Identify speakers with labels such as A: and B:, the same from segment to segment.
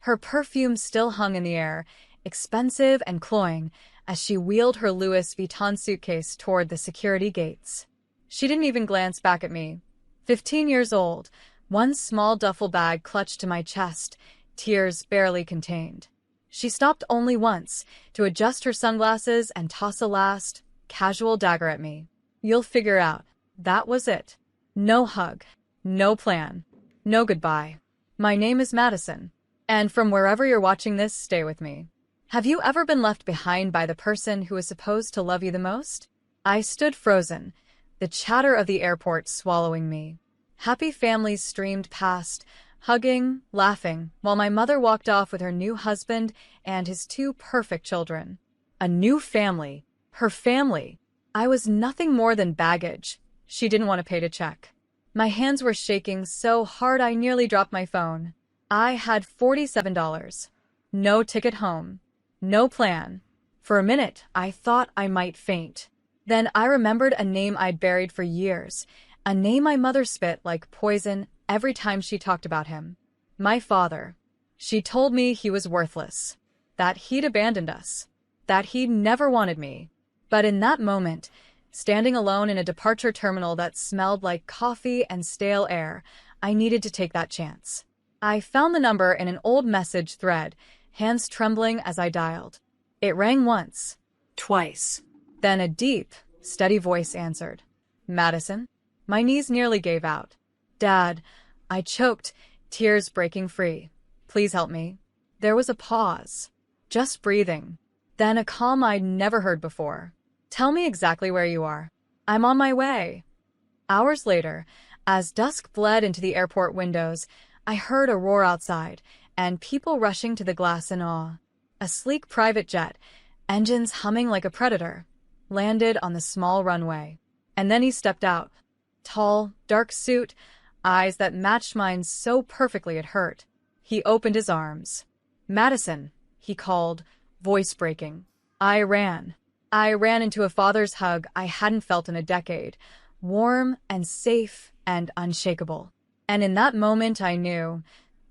A: Her perfume still hung in the air, expensive and cloying, as she wheeled her Louis Vuitton suitcase toward the security gates. She didn't even glance back at me. 15 years old, one small duffel bag clutched to my chest, tears barely contained. She stopped only once, to adjust her sunglasses and toss a last, casual dagger at me. "You'll figure out." That was it. No hug. No plan. No goodbye. "My name is Madison. And from wherever you're watching this, stay with me." Have you ever been left behind by the person who is supposed to love you the most? I stood frozen, the chatter of the airport swallowing me. Happy families streamed past, hugging, laughing, while my mother walked off with her new husband and his two perfect children. A new family. Her family. I was nothing more than baggage. She didn't want to pay to check. My hands were shaking so hard I nearly dropped my phone. I had $47. No ticket home. No plan. For a minute, I thought I might faint. Then I remembered a name I'd buried for years, a name my mother spit like poison every time she talked about him. My father. She told me he was worthless, that he'd abandoned us, that he'd never wanted me. But in that moment, standing alone in a departure terminal that smelled like coffee and stale air, I needed to take that chance. I found the number in an old message thread, hands trembling as I dialed. It rang once, twice. Then a deep, steady voice answered. "Madison?" My knees nearly gave out. "Dad," I choked, tears breaking free. "Please help me." There was a pause. Just breathing. Then a calm I'd never heard before. "Tell me exactly where you are. I'm on my way." Hours later, as dusk bled into the airport windows, I heard a roar outside, and people rushing to the glass in awe. A sleek private jet, engines humming like a predator, landed on the small runway. And then he stepped out. Tall, dark suit, eyes that matched mine so perfectly it hurt. He opened his arms. "Madison," he called, voice breaking. I ran. I ran into a father's hug I hadn't felt in a decade, warm and safe and unshakable. And in that moment I knew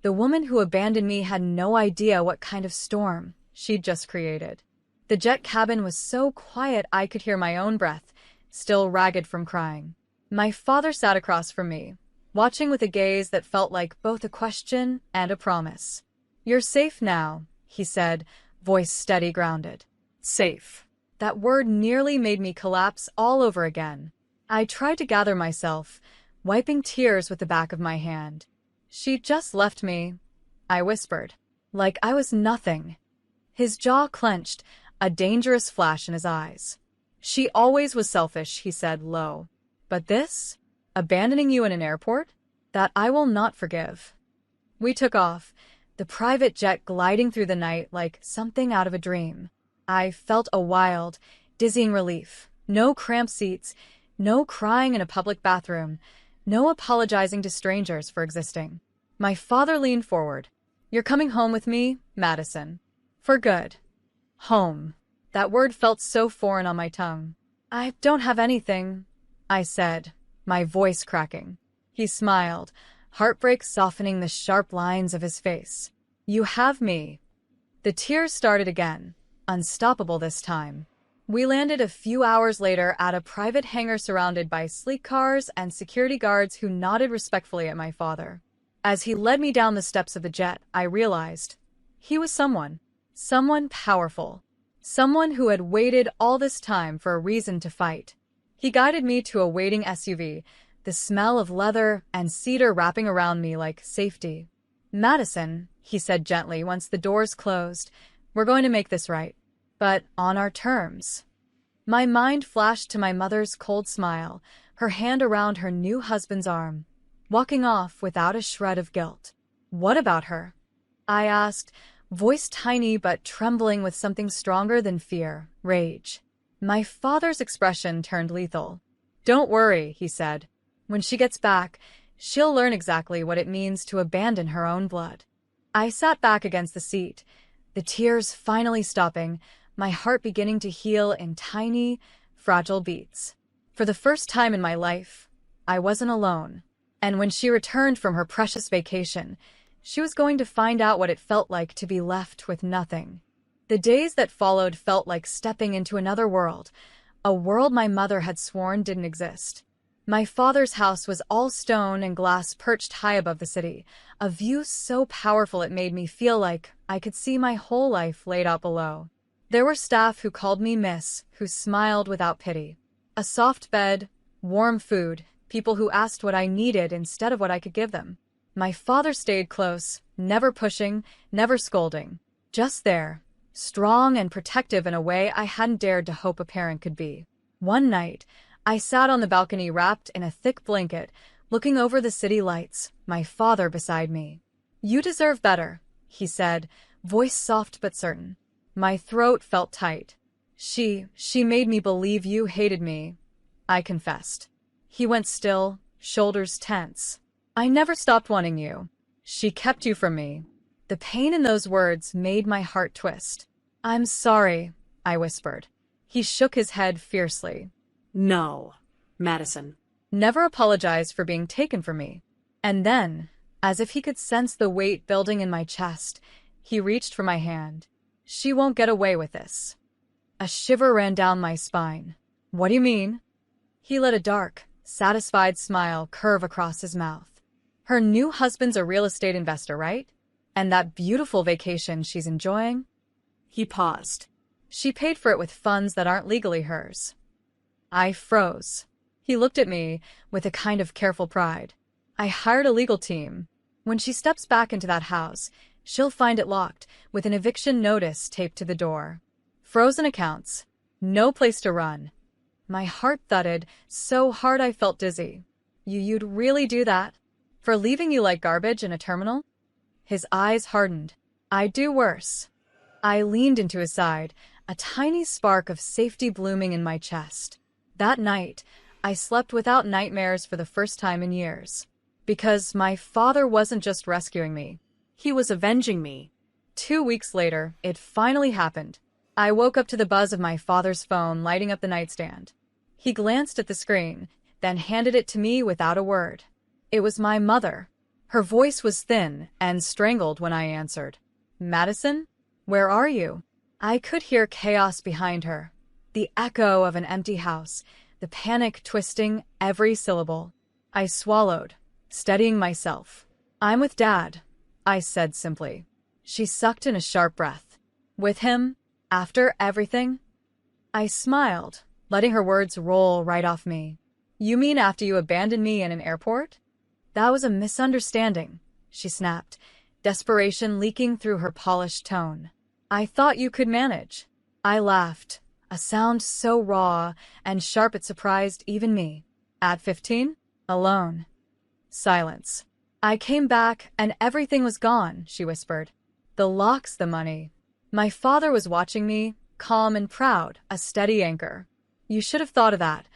A: the woman who abandoned me had no idea what kind of storm she'd just created. The jet cabin was so quiet I could hear my own breath, still ragged from crying. My father sat across from me, watching with a gaze that felt like both a question and a promise. "You're safe now," he said, voice steady, grounded. Safe. That word nearly made me collapse all over again. I tried to gather myself, wiping tears with the back of my hand. "She just left me," I whispered, like I was nothing. His jaw clenched, a dangerous flash in his eyes. "She always was selfish," he said low. "But this? Abandoning you in an airport? That I will not forgive." We took off, the private jet gliding through the night like something out of a dream. I felt a wild, dizzying relief. No cramped seats, no crying in a public bathroom, no apologizing to strangers for existing. My father leaned forward. "You're coming home with me, Madison. For good." Home. That word felt so foreign on my tongue. "I don't have anything," I said, my voice cracking. He smiled, heartbreak softening the sharp lines of his face. "You have me." The tears started again, unstoppable this time. We landed a few hours later at a private hangar surrounded by sleek cars and security guards who nodded respectfully at my father. As he led me down the steps of the jet, I realized he was someone powerful, someone who had waited all this time for a reason to fight. He guided me to a waiting SUV, the smell of leather and cedar wrapping around me like safety. "Madison," he said gently once the doors closed, "we're going to make this right. But on our terms." My mind flashed to my mother's cold smile, her hand around her new husband's arm, walking off without a shred of guilt. "What about her?" I asked, voice tiny but trembling with something stronger than fear, rage. My father's expression turned lethal. "Don't worry," he said. "When she gets back, she'll learn exactly what it means to abandon her own blood." I sat back against the seat, the tears finally stopping, my heart beginning to heal in tiny, fragile beats. For the first time in my life, I wasn't alone. And when she returned from her precious vacation, She was going to find out what it felt like to be left with nothing. The days that followed felt like stepping into another world, a world my mother had sworn didn't exist. My father's house was all stone and glass perched high above the city, a view so powerful it made me feel like I could see my whole life laid out below. There were staff who called me miss, who smiled without pity. A soft bed, warm food, people who asked what I needed instead of what I could give them. My father stayed close, never pushing, never scolding. Just there, strong and protective in a way I hadn't dared to hope a parent could be. One night, I sat on the balcony wrapped in a thick blanket, looking over the city lights, my father beside me. "You deserve better," he said, voice soft but certain. My throat felt tight. She made me believe you hated me," I confessed. He went still, shoulders tense. "I never stopped wanting you. She kept you from me." The pain in those words made my heart twist. "I'm sorry," I whispered. He shook his head fiercely.
B: "No, Madison."
A: Never apologized for being taken from me. And then, as if he could sense the weight building in my chest, he reached for my hand. "She won't get away with this." A shiver ran down my spine. "What do you mean?" He let a dark, satisfied smile curve across his mouth. "Her new husband's a real estate investor, right? And that beautiful vacation she's enjoying?"
B: He paused.
A: "She paid for it with funds that aren't legally hers." I froze. He looked at me with a kind of careful pride. "I hired a legal team. When she steps back into that house, she'll find it locked, with an eviction notice taped to the door. Frozen accounts. No place to run." My heart thudded so hard I felt dizzy. You'd really do that? For leaving you like garbage in a terminal?" His eyes hardened. "I'd do worse." I leaned into his side, a tiny spark of safety blooming in my chest. That night, I slept without nightmares for the first time in years. Because my father wasn't just rescuing me.
B: He was avenging me.
A: 2 weeks later, it finally happened. I woke up to the buzz of my father's phone lighting up the nightstand. He glanced at the screen, then handed it to me without a word. It was my mother. Her voice was thin and strangled when I answered. "Madison? Where are you?" I could hear chaos behind her. The echo of an empty house, the panic twisting every syllable. I swallowed, steadying myself. "I'm with Dad," I said simply. She sucked in a sharp breath. "With him? After everything?" I smiled, letting her words roll right off me. "You mean after you abandoned me in an airport?" "That was a misunderstanding," she snapped, desperation leaking through her polished tone. "I thought you could manage." I laughed, a sound so raw and sharp it surprised even me. "At 15? Alone." Silence. "I came back and everything was gone," she whispered. "The locks, the money." My father was watching me, calm and proud, a steady anchor. "You should have thought of that,"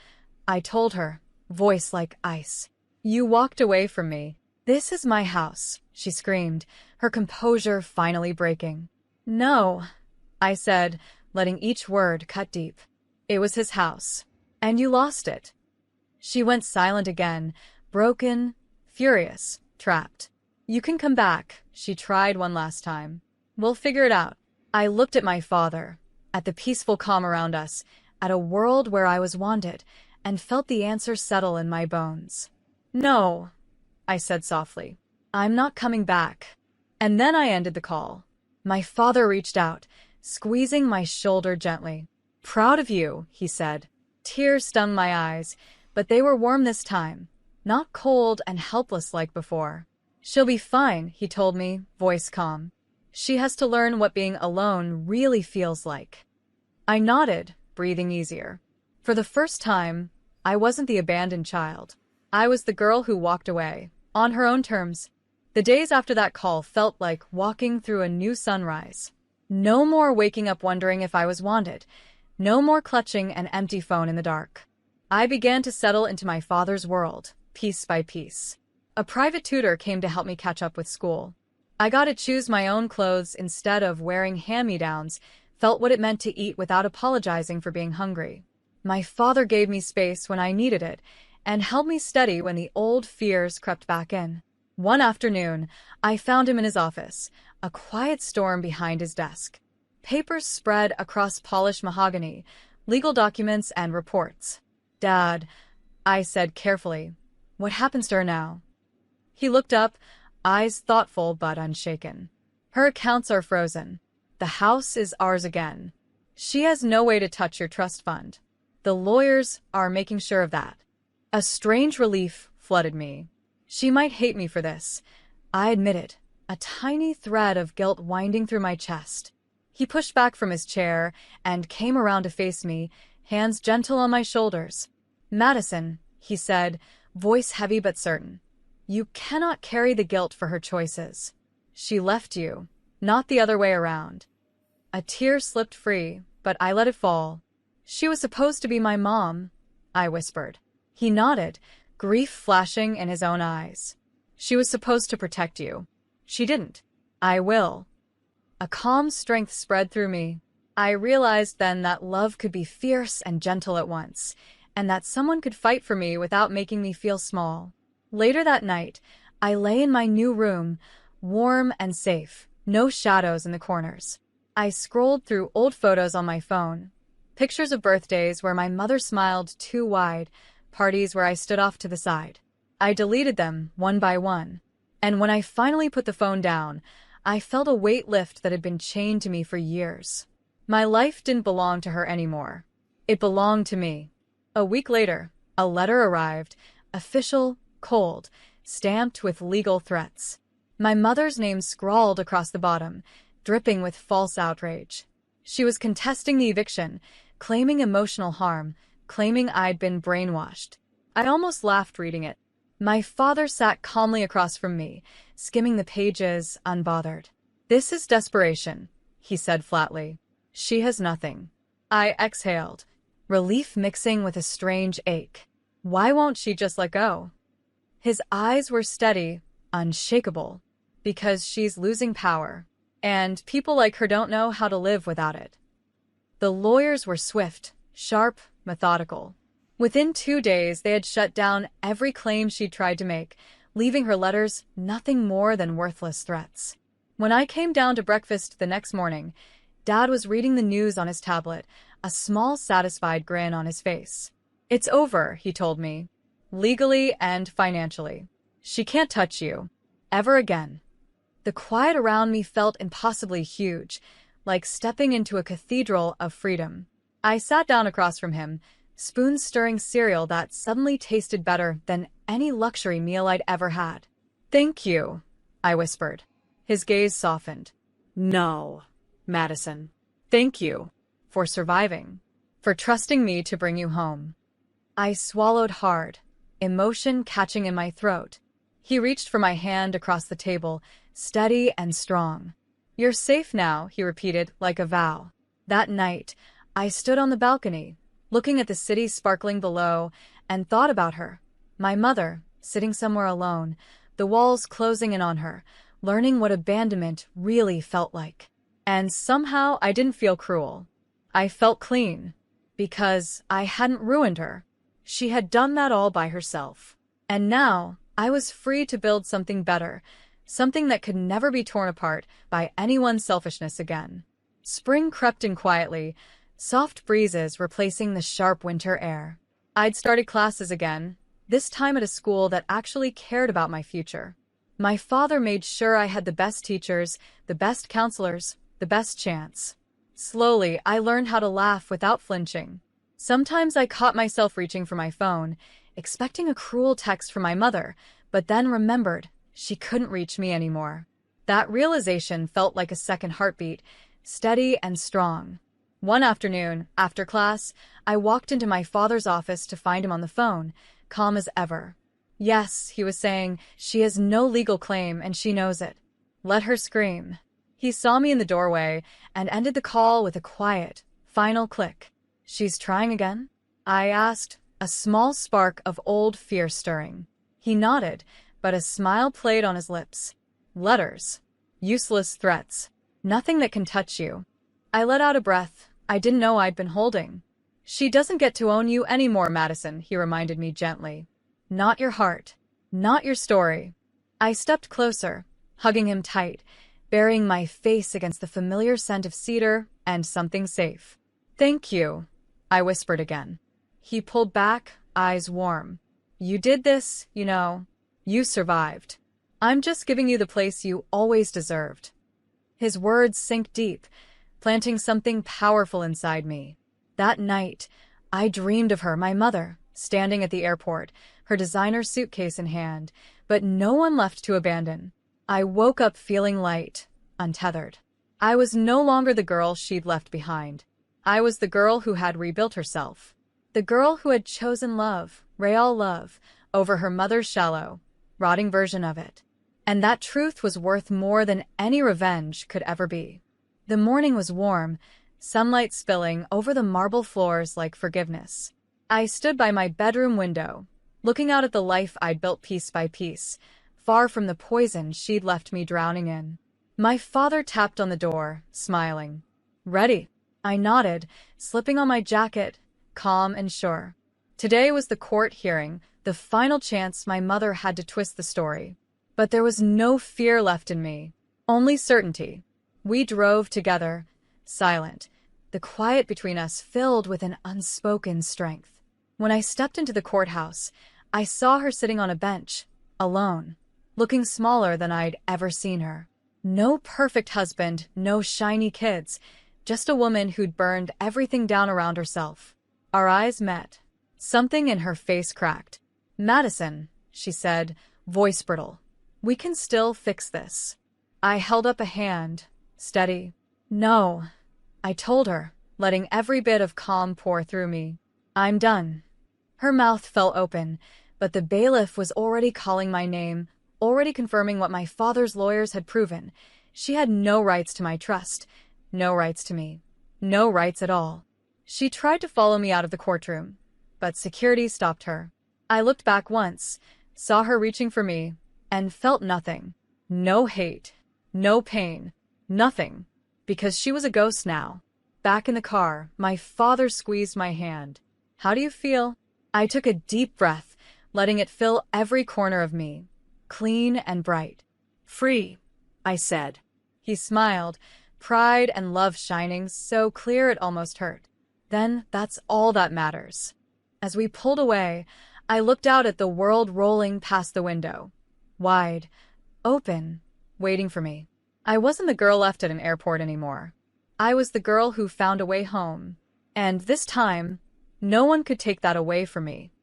A: I told her, voice like ice. "You walked away from me." "This is my house," she screamed, her composure finally breaking. "No," I said, letting each word cut deep. "It was his house. And you lost it." She went silent again, broken, furious, trapped. "You can come back," she tried one last time. "We'll figure it out." I looked at my father, at the peaceful calm around us, at a world where I was wanted, and felt the answer settle in my bones. "No," I said softly. "I'm not coming back." And then I ended the call. My father reached out, squeezing my shoulder gently. "Proud of you," he said. Tears stung my eyes, but they were warm this time, not cold and helpless like before. "She'll be fine," he told me, voice calm. "She has to learn what being alone really feels like." I nodded, breathing easier. For the first time, I wasn't the abandoned child. I was the girl who walked away, on her own terms. The days after that call felt like walking through a new sunrise. No more waking up wondering if I was wanted. No more clutching an empty phone in the dark. I began to settle into my father's world, piece by piece. A private tutor came to help me catch up with school. I got to choose my own clothes instead of wearing hand-me-downs, felt what it meant to eat without apologizing for being hungry. My father gave me space when I needed it, and held me steady when the old fears crept back in. One afternoon, I found him in his office, a quiet storm behind his desk. Papers spread across polished mahogany, legal documents and reports. "Dad," I said carefully, "what happens to her now?" He looked up, eyes thoughtful but unshaken. "Her accounts are frozen. The house is ours again. She has no way to touch your trust fund. The lawyers are making sure of that." A strange relief flooded me. She might hate me for this, I admitted, a tiny thread of guilt winding through my chest. He pushed back from his chair and came around to face me, hands gentle on my shoulders. "Madison," he said, voice heavy but certain, "you cannot carry the guilt for her choices. She left you, not the other way around." A tear slipped free, but I let it fall. "She was supposed to be my mom," I whispered. He nodded, grief flashing in his own eyes. "She was supposed to protect you. She didn't. I will." A calm strength spread through me. I realized then that love could be fierce and gentle at once, and that someone could fight for me without making me feel small. Later that night, I lay in my new room, warm and safe, no shadows in the corners. I scrolled through old photos on my phone, pictures of birthdays where my mother smiled too wide, parties where I stood off to the side. I deleted them one by one, and when I finally put the phone down, I felt a weight lift that had been chained to me for years. My life didn't belong to her anymore. It belonged to me. A week later, a letter arrived, official, cold, stamped with legal threats. My mother's name scrawled across the bottom, dripping with false outrage. She was contesting the eviction, claiming emotional harm, claiming I'd been brainwashed. I almost laughed reading it. My father sat calmly across from me, skimming the pages, unbothered. "This is desperation," he said flatly. "She has nothing." I exhaled, relief mixing with a strange ache. Why won't she just let go? His eyes were steady, unshakable. "Because she's losing power, and people like her don't know how to live without it." The lawyers were swift, sharp, methodical. Within 2 days, they had shut down every claim she'd tried to make, leaving her letters nothing more than worthless threats. When I came down to breakfast the next morning, Dad was reading the news on his tablet, a small, satisfied grin on his face. "It's over," he told me. "Legally and financially. She can't touch you. Ever again." The quiet around me felt impossibly huge, like stepping into a cathedral of freedom. I sat down across from him, spoons stirring cereal that suddenly tasted better than any luxury meal I'd ever had. "Thank you," I whispered. His gaze softened. "No, Madison. Thank you for surviving, for trusting me to bring you home." I swallowed hard, emotion catching in my throat. He reached for my hand across the table, steady and strong. "You're safe now," he repeated like a vow. That night, I stood on the balcony, looking at the city sparkling below, and thought about her. My mother, sitting somewhere alone, the walls closing in on her, learning what abandonment really felt like. And somehow I didn't feel cruel. I felt clean, because I hadn't ruined her. She had done that all by herself. And now, I was free to build something better, something that could never be torn apart by anyone's selfishness again. Spring crept in quietly, soft breezes replacing the sharp winter air. I'd started classes again, this time at a school that actually cared about my future. My father made sure I had the best teachers, the best counselors, the best chance. Slowly, I learned how to laugh without flinching. Sometimes I caught myself reaching for my phone, expecting a cruel text from my mother, but then remembered she couldn't reach me anymore. That realization felt like a second heartbeat, steady and strong. One afternoon, after class, I walked into my father's office to find him on the phone, calm as ever. "Yes," he was saying, "she has no legal claim and she knows it. Let her scream." He saw me in the doorway and ended the call with a quiet, final click. "She's trying again?" I asked, a small spark of old fear stirring. He nodded, but a smile played on his lips. "Letters. Useless threats. Nothing that can touch you." I let out a breath I didn't know I'd been holding. "She doesn't get to own you anymore, Madison," he reminded me gently. "Not your heart. Not your story." I stepped closer, hugging him tight, burying my face against the familiar scent of cedar and something safe. "Thank you," I whispered again. He pulled back, eyes warm. "You did this, you know. You survived. I'm just giving you the place you always deserved." His words sank deep, planting something powerful inside me. That night, I dreamed of her, my mother, standing at the airport, her designer suitcase in hand, but no one left to abandon. I woke up feeling light, untethered. I was no longer the girl she'd left behind. I was the girl who had rebuilt herself. The girl who had chosen love, real love, over her mother's shallow, rotting version of it. And that truth was worth more than any revenge could ever be. The morning was warm, sunlight spilling over the marble floors like forgiveness. I stood by my bedroom window, looking out at the life I'd built piece by piece, far from the poison she'd left me drowning in. My father tapped on the door, smiling. "Ready?" I nodded, slipping on my jacket, calm and sure. Today was the court hearing, the final chance my mother had to twist the story. But there was no fear left in me, only certainty. We drove together, silent, the quiet between us filled with an unspoken strength. When I stepped into the courthouse, I saw her sitting on a bench, alone, looking smaller than I'd ever seen her. No perfect husband, no shiny kids, just a woman who'd burned everything down around herself. Our eyes met. Something in her face cracked. "Madison," she said, voice brittle, "we can still fix this." I held up a hand, steady. "No," I told her, letting every bit of calm pour through me. "I'm done." Her mouth fell open, but the bailiff was already calling my name, already confirming what my father's lawyers had proven. She had no rights to my trust, no rights to me, no rights at all. She tried to follow me out of the courtroom, but security stopped her. I looked back once, saw her reaching for me, and felt nothing. No hate, no pain, nothing, because she was a ghost now. Back in the car, my father squeezed my hand. "How do you feel?" I took a deep breath, letting it fill every corner of me, clean and bright.
B: "Free," I said.
A: He smiled, pride and love shining so clear it almost hurt. "Then that's all that matters." As we pulled away, I looked out at the world rolling past the window, wide, open, waiting for me. I wasn't the girl left at an airport anymore. I was the girl who found a way home. And this time, no one could take that away from me.